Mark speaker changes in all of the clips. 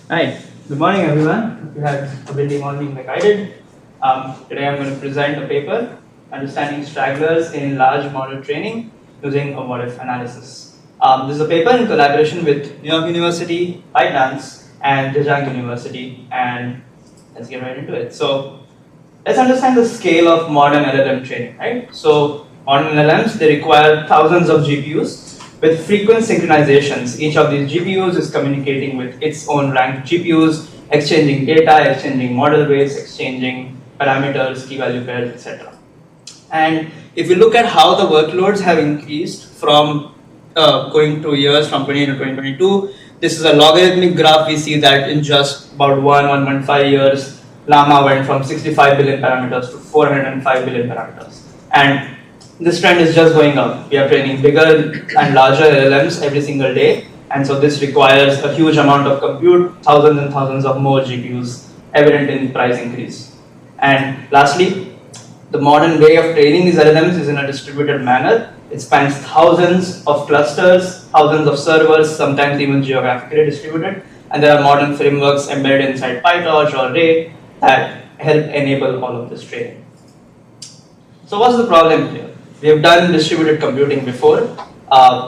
Speaker 1: Hi, good morning everyone. Hope you had a busy morning like I did. Today I'm going to present a paper, Understanding Stragglers in Large Model Training using a what-if analysis. This is a paper in collaboration with New York University, ByteDance, and Zhejiang University, and let's get right into it. So let's understand the scale of modern LLM training, right? So modern LLMs, they require thousands of GPUs with frequent synchronizations. Each of these GPUs is communicating with its own ranked GPUs, exchanging data, exchanging model weights, exchanging parameters, key value pairs, etc. And if we look at how the workloads have increased from going through years from 2020 to 2022, this is a logarithmic graph. We see that in just about 1.5 years, Llama went from 65 billion parameters to 405 billion parameters. And this trend is just going up. We are training bigger and larger LLMs every single day, and so this requires a huge amount of compute, thousands and thousands of more GPUs, evident in price increase. And lastly, the modern way of training these LLMs is in a distributed manner. It spans thousands of clusters, thousands of servers, sometimes even geographically distributed, and there are modern frameworks embedded inside PyTorch or Ray that help enable all of this training. So what's the problem here? We have done distributed computing before.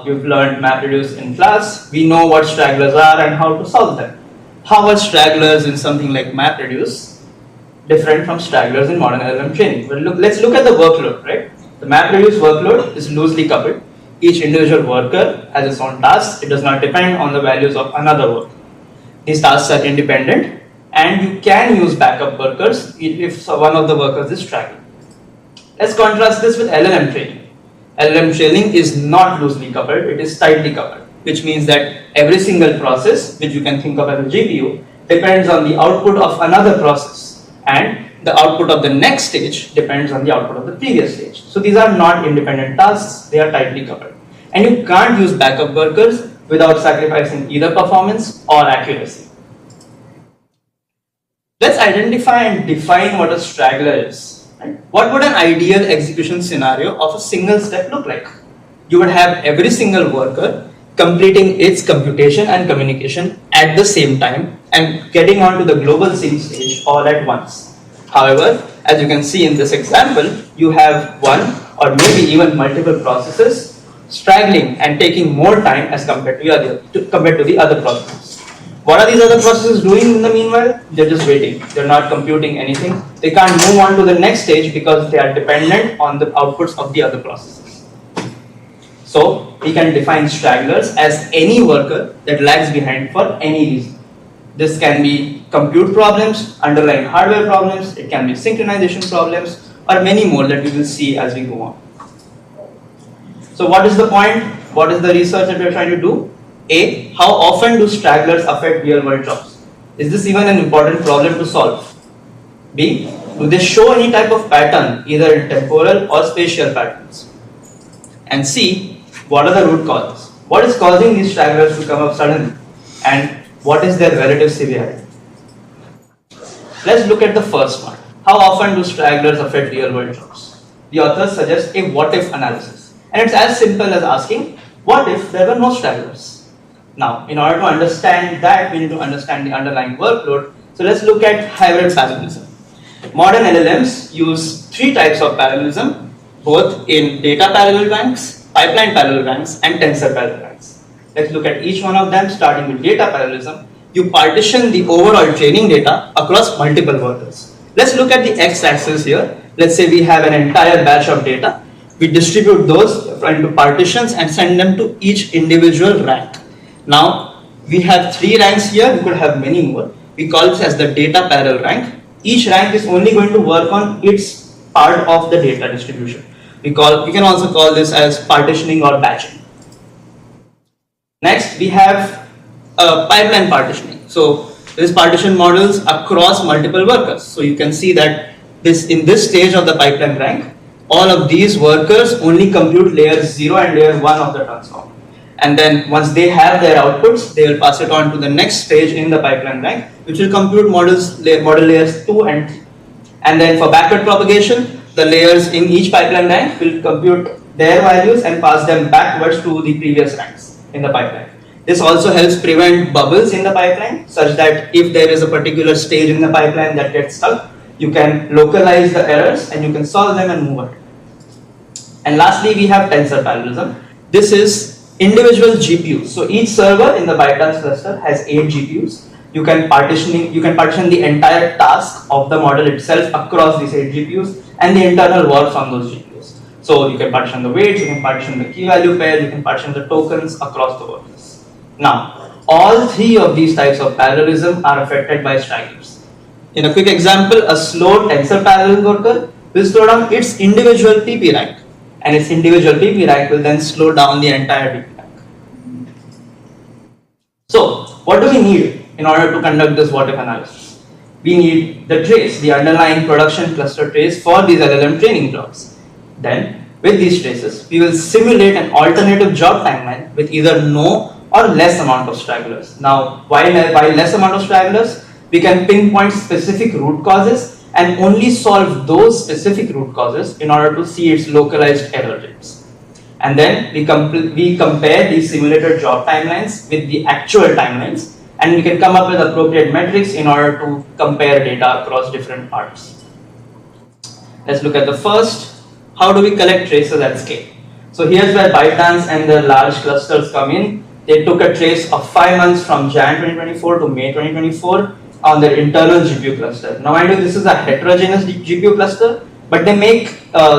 Speaker 1: We've learned MapReduce in class. We know what stragglers are and how to solve them. How are stragglers in something like MapReduce different from stragglers in modern LLM training? Well, let's look at the workload, right? The MapReduce workload is loosely coupled. Each individual worker has its own tasks. It does not depend on the values of another worker. These tasks are independent, and you can use backup workers if one of the workers is straggling. Let's contrast this with LLM training. LLM training is not loosely coupled, it is tightly coupled, which means that every single process, which you can think of as a GPU, depends on the output of another process, and the output of the next stage depends on the output of the previous stage. So these are not independent tasks, they are tightly coupled. And you can't use backup workers without sacrificing either performance or accuracy. Let's identify and define what a straggler is. What would an ideal execution scenario of a single step look like? You would have every single worker completing its computation and communication at the same time and getting onto the global sync stage all at once. However, as you can see in this example, you have one or maybe even multiple processes straggling and taking more time as compared to the other processes. What are these other processes doing in the meanwhile? They're just waiting. They're not computing anything. They can't move on to the next stage because they are dependent on the outputs of the other processes. So we can define stragglers as any worker that lags behind for any reason. This can be compute problems, underlying hardware problems, it can be synchronization problems, or many more that we will see as we go on. So what is the point? What is the research that we are trying to do? A. How often do stragglers affect real-world jobs? Is this even an important problem to solve? B. Do they show any type of pattern, either in temporal or spatial patterns? And C. What are the root causes? What is causing these stragglers to come up suddenly? And what is their relative severity? Let's look at the first one. How often do stragglers affect real-world jobs? The authors suggest a what-if analysis. And it's as simple as asking, what if there were no stragglers? Now, in order to understand that, we need to understand the underlying workload. So let's look at hybrid parallelism. Modern LLMs use three types of parallelism, both in data parallel ranks, pipeline parallel ranks, and tensor parallel ranks. Let's look at each one of them, starting with data parallelism. You partition the overall training data across multiple workers. Let's look at the x-axis here. Let's say we have an entire batch of data. We distribute those into partitions and send them to each individual rank. Now, we have three ranks here, we could have many more. We call this as the data parallel rank. Each rank is only going to work on its part of the data distribution. We can also call this as partitioning or batching. Next, we have pipeline partitioning. So, this partition models across multiple workers. So, you can see that in this stage of the pipeline rank, all of these workers only compute layer 0 and layer 1 of the transformer. And then once they have their outputs, they will pass it on to the next stage in the pipeline rank, which will compute model layers 2 and 3. And then for backward propagation, the layers in each pipeline rank will compute their values and pass them backwards to the previous ranks in the pipeline. This also helps prevent bubbles in the pipeline, such that if there is a particular stage in the pipeline that gets stuck, you can localize the errors and you can solve them and move on. And lastly, we have tensor parallelism. This is individual GPUs. So each server in the ByteDance cluster has 8 GPUs. You can partition the entire task of the model itself across these 8 GPUs and the internal works on those GPUs. So you can partition the weights, you can partition the key value pairs, you can partition the tokens across the workers. Now, all 3 of these types of parallelism are affected by stragglers. In a quick example, a slow tensor parallel worker will slow down its individual PP rank, and its individual PP rank will then slow down the entire PP rank. So, what do we need in order to conduct this what if analysis? We need the trace, the underlying production cluster trace for these LLM training jobs. Then, with these traces, we will simulate an alternative job timeline with either no or less amount of stragglers. Now, while less amount of stragglers, we can pinpoint specific root causes and only solve those specific root causes in order to see its localized error rates. And then we compare these simulated job timelines with the actual timelines, and we can come up with appropriate metrics in order to compare data across different parts. Let's look at the first. How do we collect traces at scale? So here's where ByteDance and the large clusters come in. They took a trace of 5 months from Jan 2024 to May 2024 on their internal GPU cluster. Now, mind you, this is a heterogeneous GPU cluster, but they make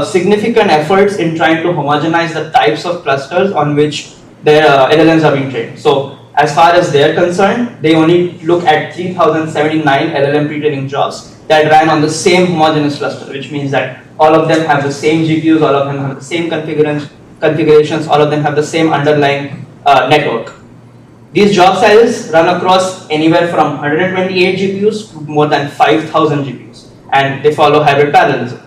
Speaker 1: significant efforts in trying to homogenize the types of clusters on which their LLMs are being trained. So, as far as they're concerned, they only look at 3079 LLM pre-training jobs that ran on the same homogeneous cluster, which means that all of them have the same GPUs, all of them have the same configurations, all of them have the same underlying network. These job sizes run across anywhere from 128 GPUs to more than 5,000 GPUs, and they follow hybrid parallelism.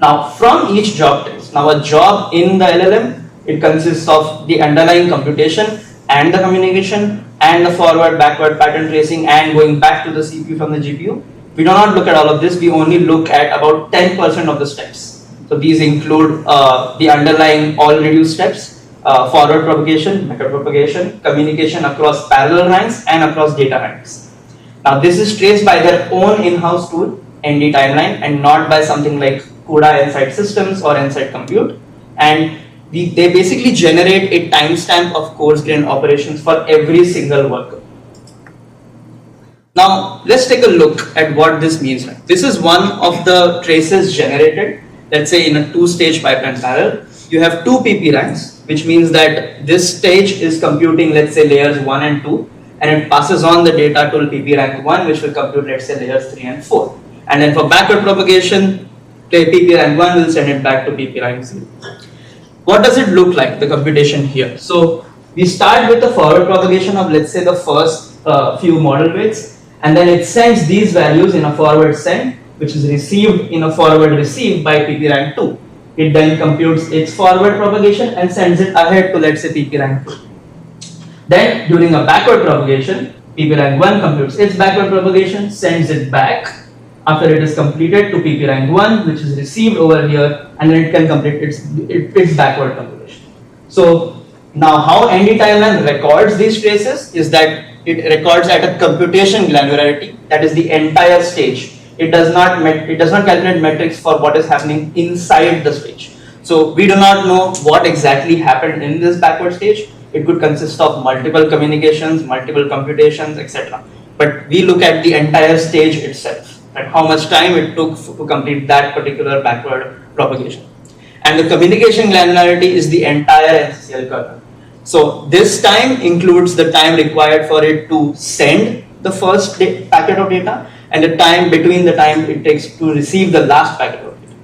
Speaker 1: Now, from each job trace, now a job in the LLM, it consists of the underlying computation and the communication and the forward, backward pattern tracing and going back to the CPU from the GPU. We do not look at all of this, we only look at about 10% of the steps. So these include the underlying all reduced steps, forward propagation, backward propagation, communication across parallel ranks and across data ranks. Now this is traced by their own in-house tool, ND Timeline, and not by something like CUDA Insight Systems or Insight Compute. And they basically generate a timestamp of coarse-grained operations for every single worker. Now let's take a look at what this means. This is one of the traces generated, let's say in a 2-stage pipeline parallel. You have 2 PP ranks, which means that this stage is computing, let's say, layers 1 and 2, and it passes on the data to PP rank 1, which will compute, let's say, layers 3 and 4. And then for backward propagation, PP rank 1 will send it back to PP rank 0. What does it look like, the computation here? So we start with the forward propagation of, let's say, the first few model weights, and then it sends these values in a forward send, which is received in a forward receive by PP rank 2. It then computes its forward propagation and sends it ahead to, let's say, PP rank 2. Then during a backward propagation, PP rank 1 computes its backward propagation, sends it back after it is completed to PP rank 1, which is received over here, and then it can complete its backward computation. So now how ND Timeline records these traces is that it records at a computation granularity, that is the entire stage. It does not calculate metrics for what is happening inside the stage. So we do not know what exactly happened in this backward stage. It could consist of multiple communications, multiple computations, etc. But we look at the entire stage itself, right? How much time it took to complete that particular backward propagation. And the communication granularity is the entire NCCL kernel. So this time includes the time required for it to send the first packet of data and the time between the time it takes to receive the last packet of data.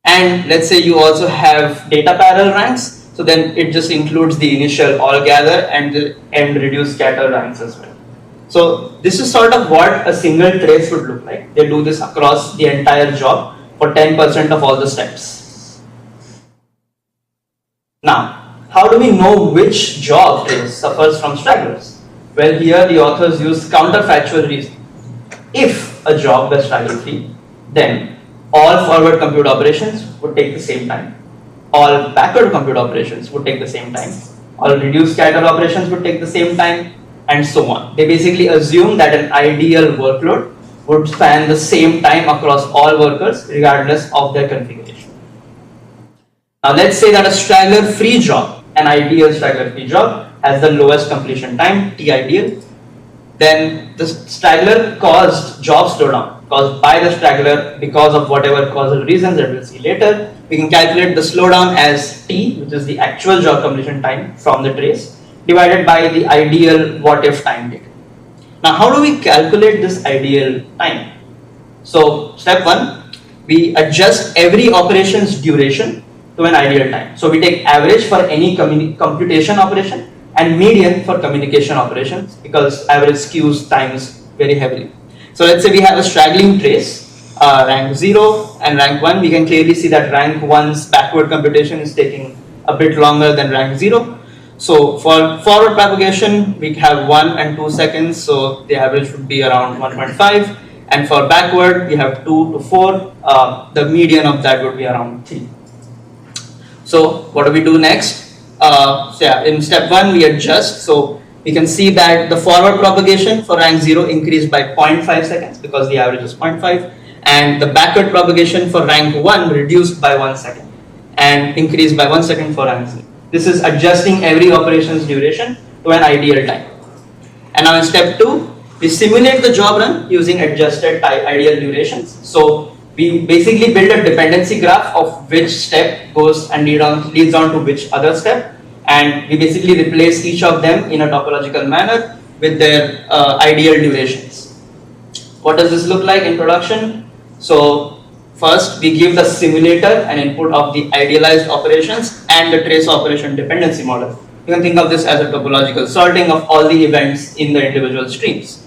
Speaker 1: And let's say you also have data parallel ranks, so then it just includes the initial all gather and the end reduce scatter ranks as well. So this is sort of what a single trace would look like. They do this across the entire job for 10% of all the steps. Now, how do we know which job trace suffers from stragglers? Well, here the authors use counterfactual reasoning. If a job were straggle-free, then all forward compute operations would take the same time, all backward compute operations would take the same time, All reduced scatter operations would take the same time, and so on. They basically assume that an ideal workload would span the same time across all workers regardless of their configuration. Now let's say that a straggler free job, an ideal straggler free job, has the lowest completion time, T ideal. Then the straggler caused job slowdown, caused by the straggler because of whatever causal reasons that we'll see later. We can calculate the slowdown as T, which is the actual job completion time from the trace, divided by the ideal what if time taken. Now how do we calculate this ideal time? So step 1, we adjust every operation's duration to an ideal time. So we take average for any computation operation and median for communication operations, because average skews times very heavily. So let's say we have a straggling trace, rank 0 and rank 1. We can clearly see that rank 1's backward computation is taking a bit longer than rank 0. So for forward propagation, we have 1 and 2 seconds, so the average would be around 1.5. And for backward, we have 2 to 4. The median of that would be around 3. So what do we do next? In step 1, we adjust. So we can see that the forward propagation for rank 0 increased by 0.5 seconds because the average is 0.5. And the backward propagation for rank 1 reduced by 1 second and increased by 1 second for rank 0. This is adjusting every operation's duration to an ideal time. And now in step 2, we simulate the job run using adjusted ideal durations. So we basically build a dependency graph of which step goes and leads on to which other step. And we basically replace each of them in a topological manner with their ideal durations. What does this look like in production? So first, we give the simulator an input of the idealized operations and the trace operation dependency model. You can think of this as a topological sorting of all the events in the individual streams.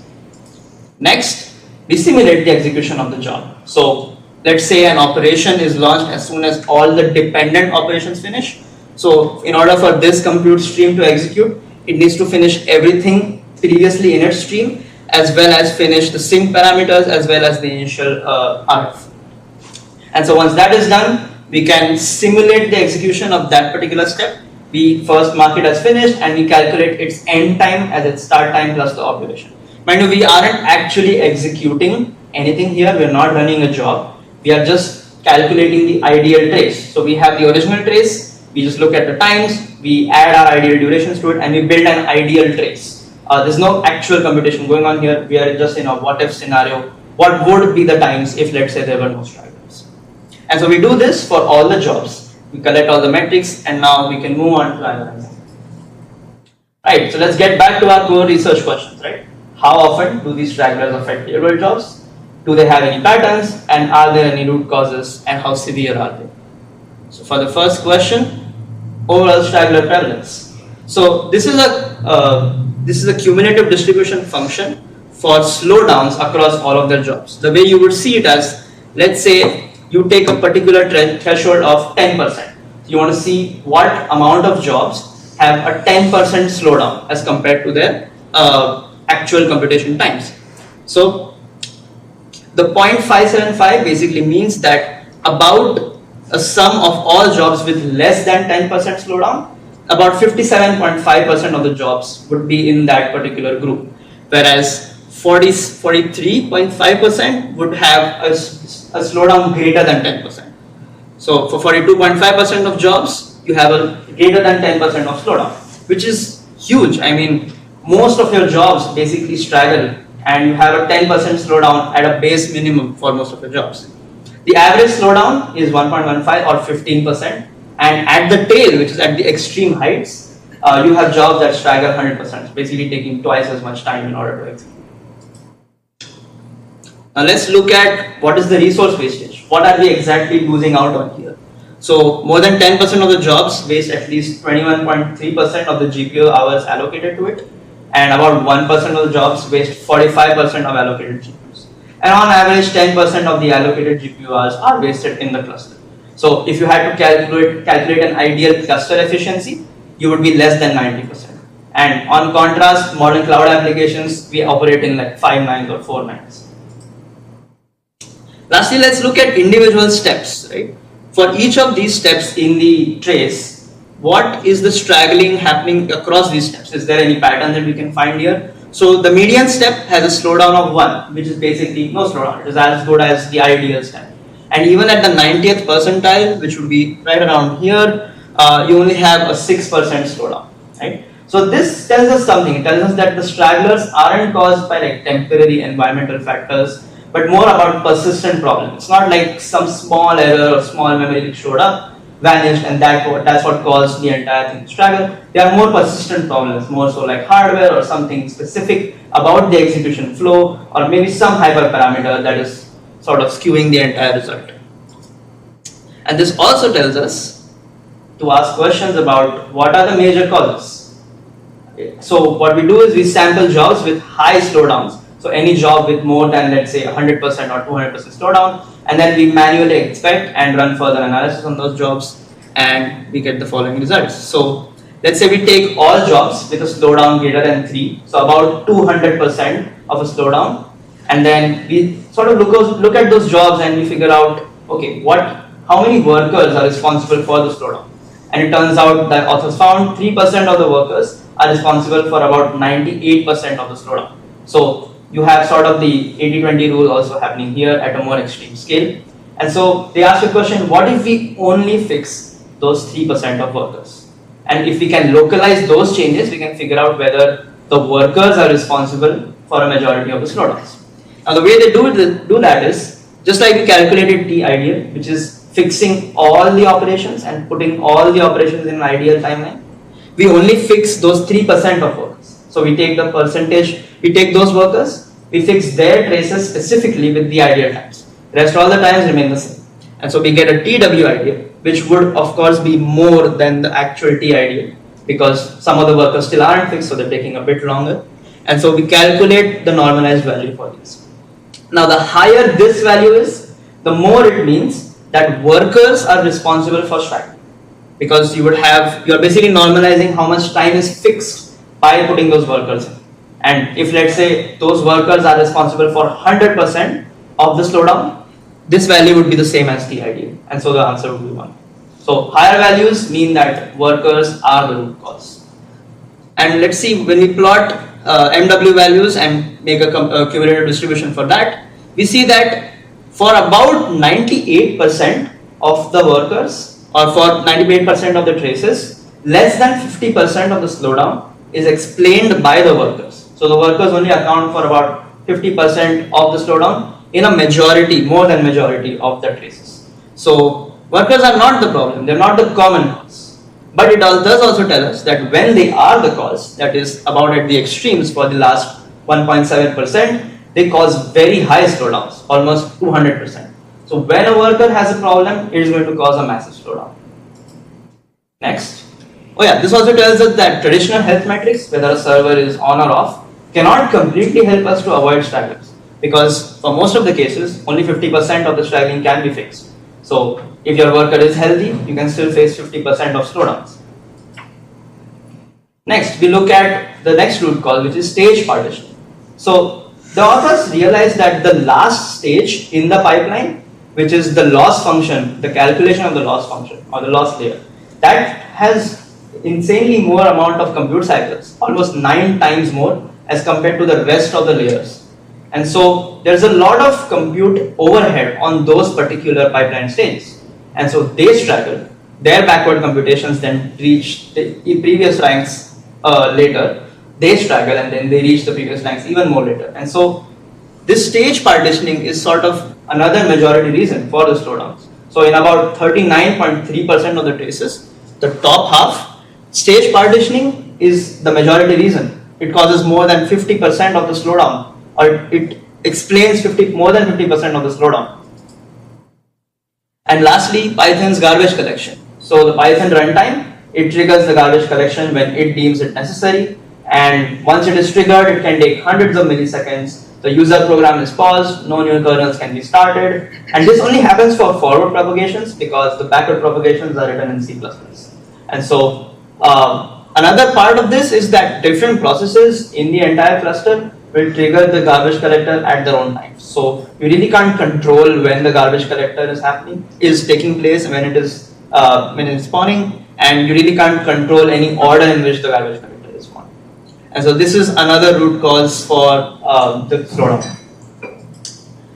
Speaker 1: Next, we simulate the execution of the job. So let's say an operation is launched as soon as all the dependent operations finish. So in order for this compute stream to execute, it needs to finish everything previously in its stream, as well as finish the sync parameters as well as the initial RF. And so once that is done, we can simulate the execution of that particular step. We first mark it as finished and we calculate its end time as its start time plus the observation. Mind you, we aren't actually executing anything here. We are not running a job. We are just calculating the ideal trace. So we have the original trace. We just look at the times. We add our ideal durations to it and we build an ideal trace. There's no actual computation going on here. We are just in a what if scenario. What would be the times if, let's say, there were no stragglers? And so we do this for all the jobs. We collect all the metrics and now we can move on to analyzing. Right, so let's get back to our core research questions, right? How often do these stragglers affect real world jobs? Do they have any patterns? And are there any root causes? And how severe are they? So for the first question, overall straggler prevalence. So this is a cumulative distribution function for slowdowns across all of their jobs. The way you would see it as, let's say you take a particular threshold of 10%. You want to see what amount of jobs have a 10% slowdown as compared to their actual computation times. So the 0.575 basically means that about a sum of all jobs with less than 10% slowdown, about 57.5% of the jobs would be in that particular group, whereas 43.5% would have a slowdown greater than 10%. So for 42.5% of jobs, you have a greater than 10% of slowdown, which is huge. I mean, most of your jobs basically straggle and you have a 10% slowdown at a base minimum for most of your jobs. The average slowdown is 1.15 or 15%, and at the tail, which is at the extreme heights, you have jobs that straggle 100%, basically taking twice as much time in order to execute. Now let's look at what is the resource wastage. What are we exactly losing out on here? So more than 10% of the jobs waste at least 21.3% of the GPU hours allocated to it, and about 1% of the jobs waste 45% of allocated GPUs. And on average, 10% of the allocated GPU hours are wasted in the cluster. So if you had to calculate an ideal cluster efficiency, you would be less than 90%. And on contrast, modern cloud applications, we operate in like 5 nines or 4 nines. Lastly, let's look at individual steps, right? For each of these steps in the trace, what is the straggling happening across these steps? Is there any pattern that we can find here? So the median step has a slowdown of 1, which is basically no slowdown. It is as good as the ideal step. And even at the 90th percentile, which would be right around here, you only have a 6% slowdown, right? So this tells us something. It tells us that the stragglers aren't caused by like temporary environmental factors, but more about persistent problems. It's not like some small error or small memory that showed up, vanished, and that's what caused the entire thing to straggle. They are more persistent problems, more so like hardware or something specific about the execution flow, or maybe some hyperparameter that is sort of skewing the entire result. And this also tells us to ask questions about what are the major causes. So what we do is we sample jobs with high slowdowns. So any job with more than, let's say, 100% or 200% slowdown, and then we manually expect and run further analysis on those jobs, and we get the following results. So let's say we take all jobs with a slowdown greater than 3, so about 200% of a slowdown, and then we sort of look at those jobs and we figure out, okay, how many workers are responsible for the slowdown? And it turns out that authors found 3% of the workers are responsible for about 98% of the slowdown. So you have sort of the 80-20 rule also happening here at a more extreme scale. And so they ask the question, what if we only fix those 3% of workers? And if we can localize those changes, we can figure out whether the workers are responsible for a majority of the slowdowns. Now the way they do that is, just like we calculated T ideal, which is fixing all the operations and putting all the operations in an ideal timeline, we only fix those 3% of workers. So we take the percentage, we take those workers, we fix their traces specifically with the ideal times. Rest all the times remain the same. And so we get a TW ideal, which would of course be more than the actual T ideal, because some of the workers still aren't fixed, so they're taking a bit longer. And so we calculate the normalized value for these. Now the higher this value is, the more it means that workers are responsible for straggling, because you're basically normalizing how much time is fixed by putting those workers in. And if let's say those workers are responsible for 100% of the slowdown, this value would be the same as the ideal, and so the answer would be 1. So higher values mean that workers are the root cause. And let's see, when we plot MW values and make a cumulative distribution for that, we see that for about 98% of the workers, or for 98% of the traces, less than 50% of the slowdown is explained by the workers. So the workers only account for about 50% of the slowdown in a majority, more than majority of the traces. So workers are not the problem, they're not the common cause. But it does also tell us that when they are the cause, that is about at the extremes for the last 1.7%, they cause very high slowdowns, almost 200%. So when a worker has a problem, it is going to cause a massive slowdown. Next. Oh yeah, this also tells us that traditional health metrics, whether a server is on or off, cannot completely help us to avoid stragglers, because for most of the cases, only 50% of the straggling can be fixed. So if your worker is healthy, you can still face 50% of slowdowns. Next, we look at the next root cause, which is stage partitioning. So the authors realized that the last stage in the pipeline, which is the loss function, the calculation of the loss function or the loss layer, that has insanely more amount of compute cycles, almost 9 times more as compared to the rest of the layers. And so there's a lot of compute overhead on those particular pipeline stages. And so they struggle. Their backward computations then reach the previous ranks later. They struggle and then they reach the previous ranks even more later. And so this stage partitioning is sort of another majority reason for the slowdowns. So in about 39.3% of the traces, the top half, stage partitioning is the majority reason. It causes more than 50% of the slowdown, or it explains more than 50% of the slowdown. And lastly, Python's garbage collection. So the Python runtime, it triggers the garbage collection when it deems it necessary, and once it is triggered, it can take hundreds of milliseconds. The user program is paused, no new kernels can be started, and this only happens for forward propagations because the backward propagations are written in C++. And so another part of this is that different processes in the entire cluster will trigger the garbage collector at their own time. So you really can't control when the garbage collector is taking place, when it is spawning, and you really can't control any order in which the garbage collector is gone. And so this is another root cause for the slowdown.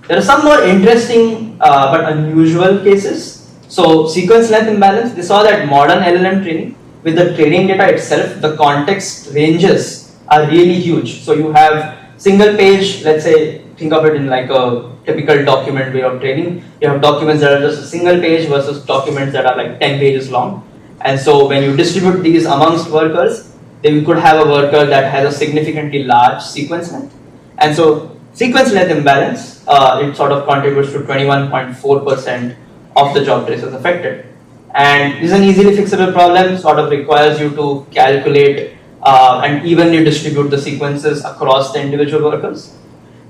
Speaker 1: There are some more interesting but unusual cases. So sequence length imbalance, they saw that modern LLM training, with the training data itself, the context ranges are really huge. So you have single page, let's say, think of it in like a typical document way of training. You have documents that are just a single page versus documents that are like 10 pages long. And so when you distribute these amongst workers, then you could have a worker that has a significantly large sequence length. And so sequence length imbalance, it sort of contributes to 21.4% of the job traces affected. And this is an easily fixable problem, sort of requires you to calculate and evenly distribute the sequences across the individual workers.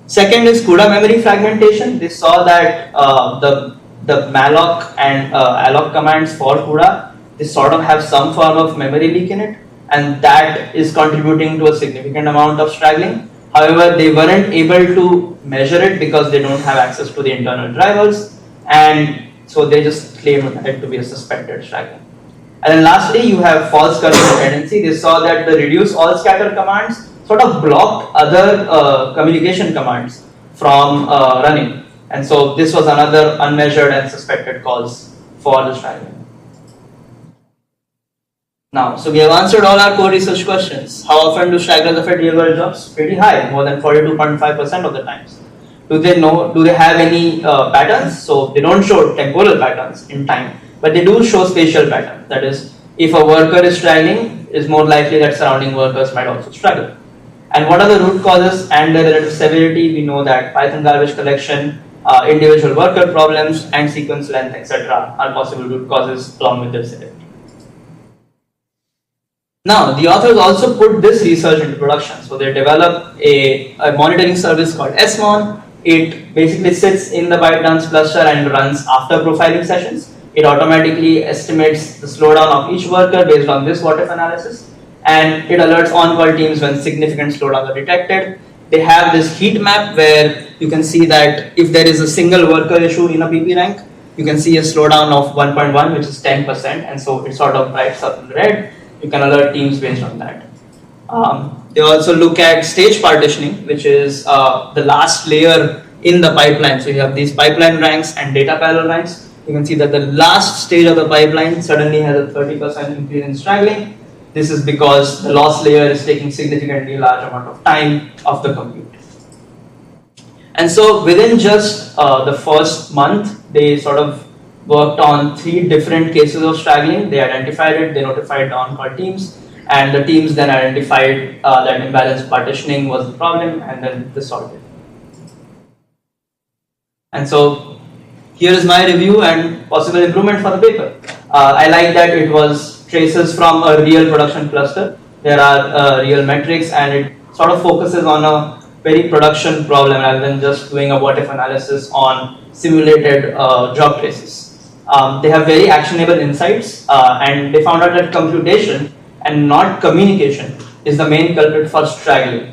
Speaker 1: Second is CUDA memory fragmentation. They saw that the malloc and alloc commands for CUDA, they sort of have some form of memory leak in it, and that is contributing to a significant amount of straggling. However, they weren't able to measure it because they don't have access to the internal drivers, and so they just claimed it to be a suspected straggling. And then lastly, you have false kernel dependency. They saw that the reduce all scatter commands sort of blocked other communication commands from running. And so this was another unmeasured and suspected cause for the straggling. Now, so we have answered all our core research questions. How often do stragglers affect real world jobs? Pretty high, more than 42.5% of the times. Do they have any patterns? So they don't show temporal patterns in time, but they do show spatial patterns. That is, if a worker is straggling, it's more likely that surrounding workers might also struggle. And what are the root causes and their relative severity? We know that Python garbage collection, individual worker problems, and sequence length, etc. are possible root causes along with their severity. Now, the authors also put this research into production. So they developed a monitoring service called SMON. It basically sits in the ByteDance cluster and runs after profiling sessions. It automatically estimates the slowdown of each worker based on this what-if analysis, and it alerts on-call teams when significant slowdowns are detected. They have this heat map where you can see that if there is a single worker issue in a PP rank, you can see a slowdown of 1.1, which is 10%, and so it sort of brights up in red. You can alert teams based on that. They also look at stage partitioning, which is the last layer in the pipeline. So you have these pipeline ranks and data parallel ranks. You can see that the last stage of the pipeline suddenly has a 30% increase in straggling. This is because the loss layer is taking significantly large amount of time of the compute. And so within just the first month, they sort of worked on 3 different cases of straggling. They identified it, they notified the on-call teams, and the teams then identified that imbalanced partitioning was the problem, and then they solved it. And so here is my review and possible improvement for the paper. I like that it was traces from a real production cluster. There are real metrics, and it sort of focuses on a very production problem rather than just doing a what-if analysis on simulated job traces. They have very actionable insights, and they found out that computation and not communication is the main culprit for straggling,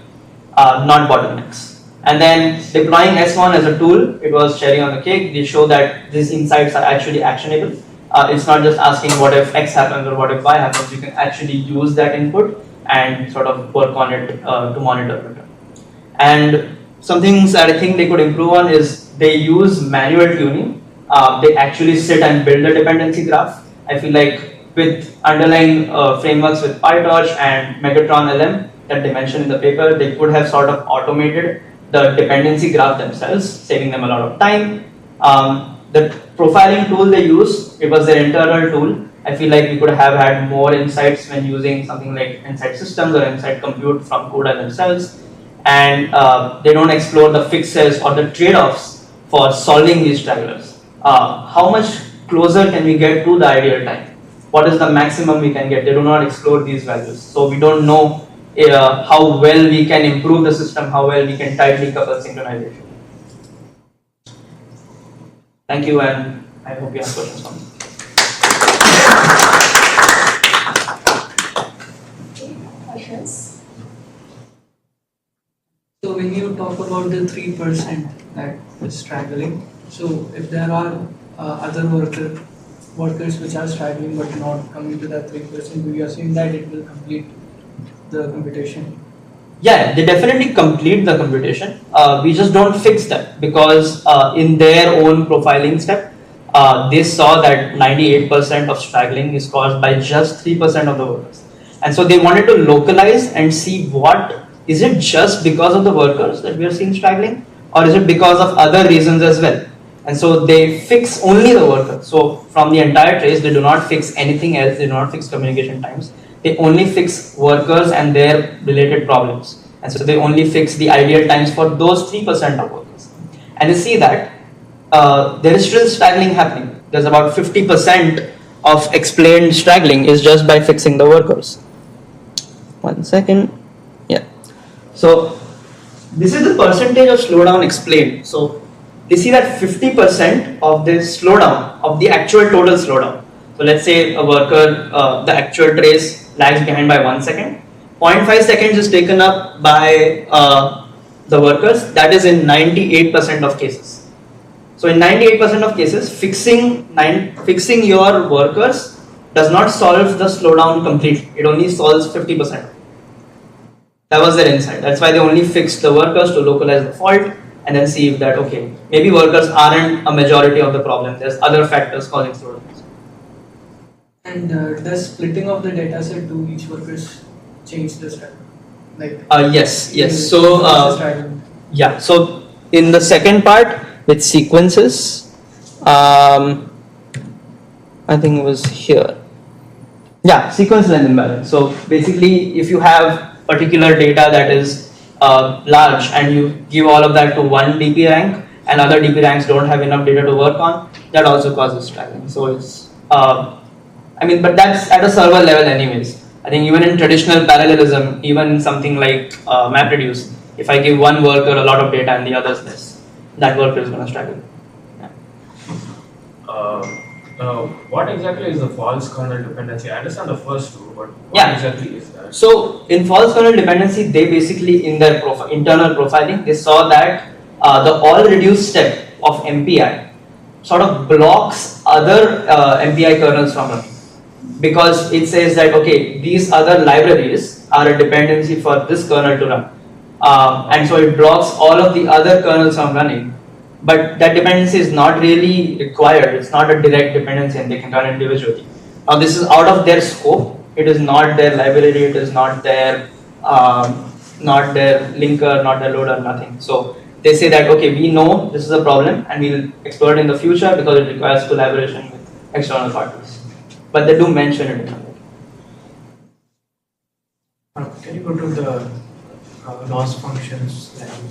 Speaker 1: not bottlenecks. And then deploying S1 as a tool, it was cherry on the cake. They show that these insights are actually actionable. It's not just asking what if X happens or what if Y happens. You can actually use that input and sort of work on it to monitor better. And some things that I think they could improve on is they use manual tuning. They actually sit and build a dependency graph. I feel like with underlying frameworks with PyTorch and Megatron LM that they mentioned in the paper, they could have sort of automated the dependency graph themselves, saving them a lot of time. The profiling tool they use, it was their internal tool. I feel like we could have had more insights when using something like Insight Systems or Insight Compute from CUDA themselves. And they don't explore the fixes or the trade-offs for solving these stragglers. How much closer can we get to the ideal time? What is the maximum we can get? They do not explore these values. So we don't know how well we can improve the system, how well we can tightly couple synchronization. Thank you, and I hope you have questions for me.
Speaker 2: Questions?
Speaker 3: So when you talk about the 3% that is straggling, so if there are other workers workers which are straggling but not coming to that 3%, do you assume that it will complete the computation?
Speaker 1: Yeah, they definitely complete the computation. We just don't fix that because in their own profiling step, they saw that 98% of straggling is caused by just 3% of the workers. And so they wanted to localize and see what is it just because of the workers that we are seeing straggling, or is it because of other reasons as well? And so they fix only the workers. So from the entire trace, they do not fix anything else. They do not fix communication times. They only fix workers and their related problems. And so they only fix the ideal times for those 3% of workers. And you see that there is still straggling happening. There's about 50% of explained straggling is just by fixing the workers. 1 second. Yeah. So this is the percentage of slowdown explained. So you see that 50% of this slowdown, of the actual total slowdown. So let's say a worker, the actual trace lags behind by 1 second. 0.5 seconds is taken up by the workers. That is in 98% of cases. So in 98% of cases, fixing your workers does not solve the slowdown completely. It only solves 50%. That was their insight. That's why they only fixed the workers to localize the fault and then see if that, okay, maybe workers aren't a majority of the problem. There's other factors causing slowdowns.
Speaker 3: And does splitting of the data set to each workers change the strategy? Like
Speaker 1: yes. So yeah. So in the second part with sequences, I think it was here. Yeah, sequence length imbalance. So basically, if you have particular data that is large and you give all of that to one DP rank and other DP ranks don't have enough data to work on, that also causes straggling. So it's, but that's at a server level anyways. I think even in traditional parallelism, even something like MapReduce, if I give one worker a lot of data and the others less, that worker is going to struggle. Yeah.
Speaker 4: What exactly is the false kernel dependency? I understand the first two, but what exactly is that?
Speaker 1: So in false kernel dependency, they basically in their internal profiling, they saw that the all reduced step of MPI sort of blocks other MPI kernels from running, because it says that okay, these other libraries are a dependency for this kernel to run, and so it blocks all of the other kernels from running. But that dependency is not really required. It's not a direct dependency, and they can run individually. Now this is out of their scope. It is not their library. It is not their linker, not their loader, nothing. So they say that okay, we know this is a problem, and we'll explore it in the future because it requires collaboration with external parties. But they do mention it.
Speaker 5: Can you go to the loss functions level?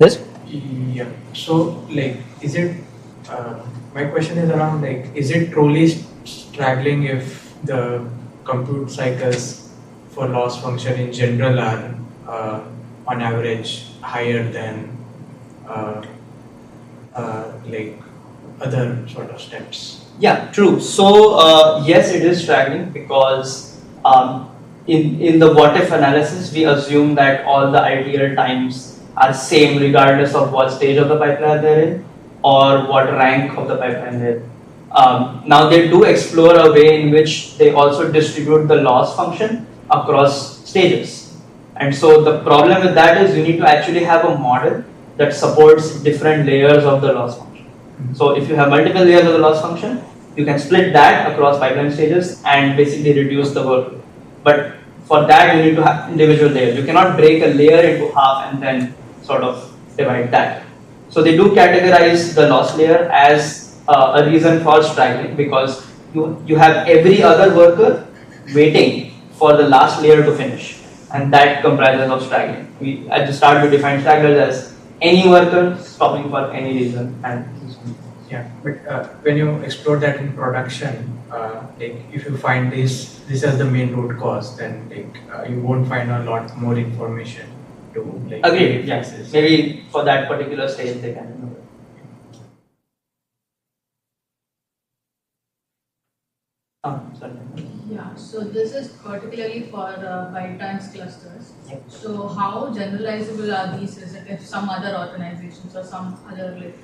Speaker 1: Yes.
Speaker 5: Yeah. So, like, is it? My question is around like, is it truly straggling if the compute cycles for loss function in general are on average higher than like other sort of steps?
Speaker 1: Yeah, true. So yes, it is straggling because in the what if analysis, we assume that all the ideal times are same regardless of what stage of the pipeline they're in or what rank of the pipeline they're in. Now they do explore a way in which they also distribute the loss function across stages. And so the problem with that is you need to actually have a model that supports different layers of the loss function. So if you have multiple layers of the loss function, you can split that across pipeline stages and basically reduce the workload. But for that, you need to have individual layers. You cannot break a layer into half and then sort of divide that. So they do categorize the loss layer as a reason for straggling, because you have every other worker waiting for the last layer to finish, and that comprises of straggling. At the start we defined stragglers as any worker stopping for any reason. And
Speaker 5: yeah, but when you explore that in production, like if you find this as the main root cause, then like you won't find a lot more information to like.
Speaker 1: Agreed. Yes. Maybe for that particular stage they can remember. Sorry.
Speaker 6: Yeah, so this is particularly for ByteDance clusters.
Speaker 1: Yep.
Speaker 6: So how generalizable are these? Is it if some other organizations or some other like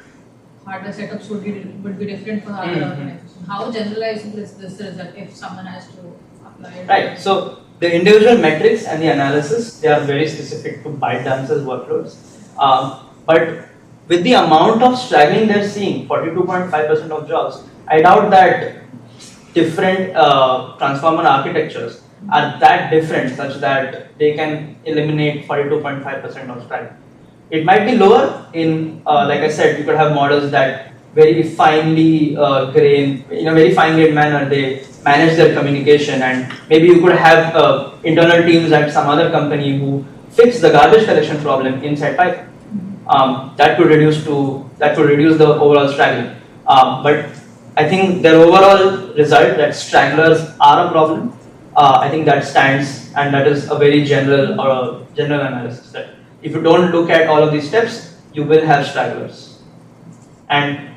Speaker 6: hardware setups would be different for other organizations. How generalized is this result if someone has to apply it?
Speaker 1: Right. So the individual metrics and the analysis, they are very specific to ByteDance's workloads. But with the amount of straggling they're seeing, 42.5% of jobs, I doubt that different transformer architectures are that different such that they can eliminate 42.5% of straggling. It might be lower in, like I said, you could have models that very finely grained, in a very fine-grained manner, they manage their communication, and maybe you could have internal teams at some other company who fix the garbage collection problem inside Python. That could reduce the overall straggling. But I think their overall result that stragglers are a problem. I think that stands, and that is a very general analysis. That if you don't look at all of these steps, you will have stragglers, and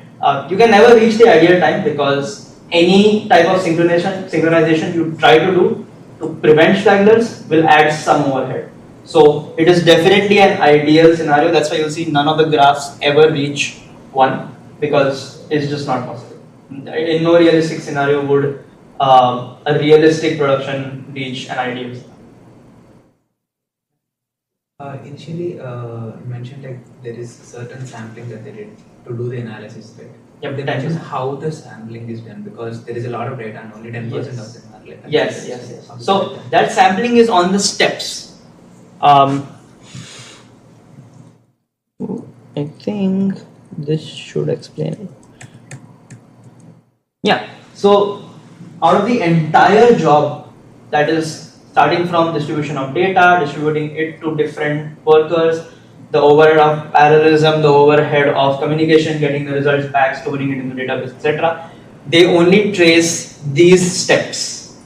Speaker 1: you can never reach the ideal time because any type of synchronization you try to do to prevent stragglers will add some overhead. So it is definitely an ideal scenario. That's why you'll see none of the graphs ever reach 1 because it's just not possible. In no realistic scenario would a realistic production reach an ideal scenario.
Speaker 7: Initially, you mentioned like there is certain sampling that they did to do the analysis, right?
Speaker 1: Yep,
Speaker 7: They mentioned how the sampling is done because there is a lot of data and only 10%
Speaker 1: Yes.
Speaker 7: of them are like.
Speaker 1: Yes. So that sampling is on the steps. I think this should explain it. Yeah. So out of the entire job, that is starting from distribution of data, distributing it to different workers, the overhead of parallelism, the overhead of communication, getting the results back, storing it in the database, etc. They only trace these steps.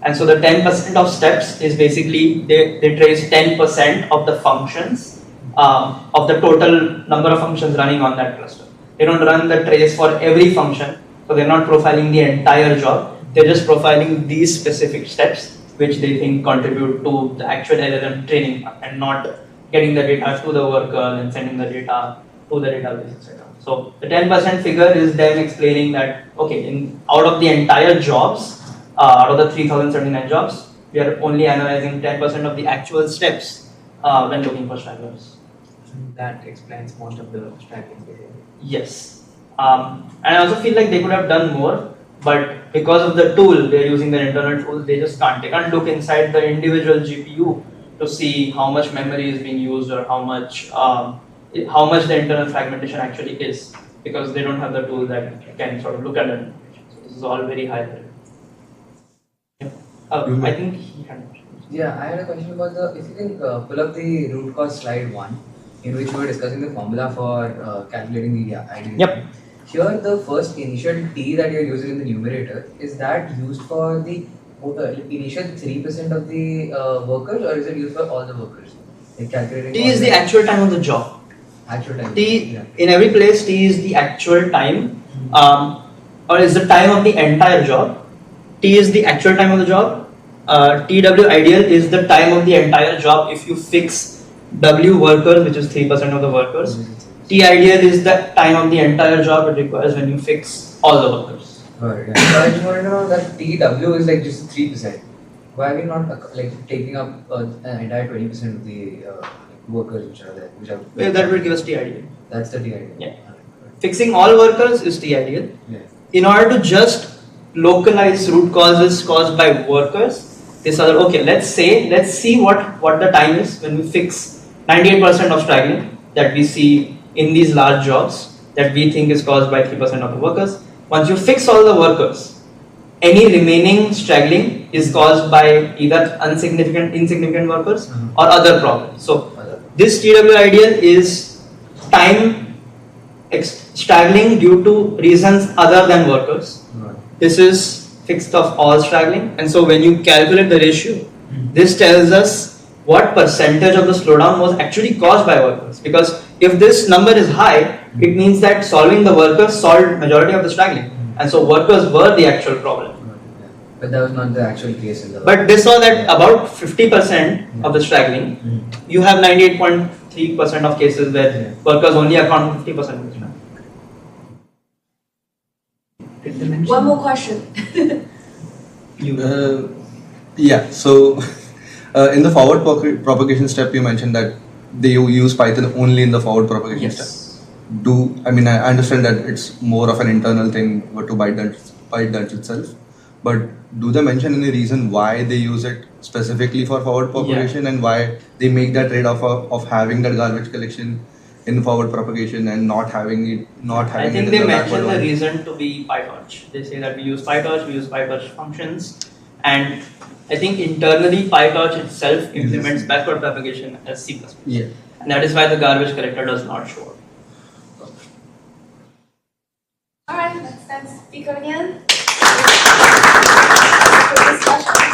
Speaker 1: And so the 10% of steps is basically they trace 10% of the functions of the total number of functions running on that cluster. They don't run the trace for every function, so they're not profiling the entire job. They're just profiling these specific steps which they think contribute to the actual LLM training and not getting the data to the worker and sending the data to the database, etc. So the 10% figure is them explaining that okay, out of the entire jobs, out of the 3079 jobs, we are only analyzing 10% of the actual steps when looking for stragglers.
Speaker 7: That explains most of the straggling behavior.
Speaker 1: Yes, and I also feel like they could have done more, but because of the tool, they're using their internal tools, they just can't. They can't look inside the individual GPU to see how much memory is being used or how much the internal fragmentation actually is, because they don't have the tool that can sort of look at it. So this is all very high level. I think he had.
Speaker 8: Yeah, I had a question about if you can pull up the root cause slide 1, in which we were discussing the formula for calculating the ideal.
Speaker 1: Yep.
Speaker 8: Here, the first initial t that you're using in the numerator, is that used for the initial 3% of the workers, or is it used for all the workers? Like calculating
Speaker 1: T is the actual time of the job.
Speaker 8: actual time.
Speaker 1: T in every place, T is the actual time, or is the time of the entire job. T is the actual time of the job. TW ideal is the time of the entire job if you fix W workers, which is 3% of the workers. T ideal is the time of the entire job it requires when you fix all the workers.
Speaker 8: Alright, yeah. So I just wanted to know that TW is like just 3%. Why are we not like taking up an entire 20% of the workers which are there?
Speaker 1: Well, that will give us T ideal.
Speaker 8: That's the T ideal.
Speaker 1: Yeah. Fixing all workers is T ideal.
Speaker 8: Yeah.
Speaker 1: In order to just localize root causes caused by workers, this other let's see what the time is when we fix 98% of straggling that we see in these large jobs that we think is caused by 3% of the workers. Once you fix all the workers, any remaining straggling is caused by either insignificant workers or other problems. So this TW ideal is time straggling due to reasons other than workers. This is fixed of all straggling, and so when you calculate the ratio, this tells us what percentage of the slowdown was actually caused by workers. Because if this number is high, it means that solving the workers solved majority of the straggling, and so workers were the actual problem.
Speaker 8: But that was not the actual case in the.
Speaker 1: But they saw that about 50% of the straggling, you have 98.3% of cases where workers only account for 50% of the straggling.
Speaker 2: One more question.
Speaker 9: Yeah, so in the forward propagation step, you mentioned that they use Python only in the forward propagation step. I understand that it's more of an internal thing to ByteDance itself, but do they mention any reason why they use it specifically for forward propagation and why they make that trade-off of having that garbage collection in forward propagation and not having it
Speaker 1: I think
Speaker 9: in
Speaker 1: they
Speaker 9: the
Speaker 1: mention
Speaker 9: backward
Speaker 1: the
Speaker 9: one?
Speaker 1: reason to be PyTorch. They say that we use PyTorch functions, and I think internally PyTorch itself implements backward propagation as C++.
Speaker 9: Yeah.
Speaker 1: And that is why the garbage collector does not show up.
Speaker 2: All right, let's thank speaker again. Good discussion.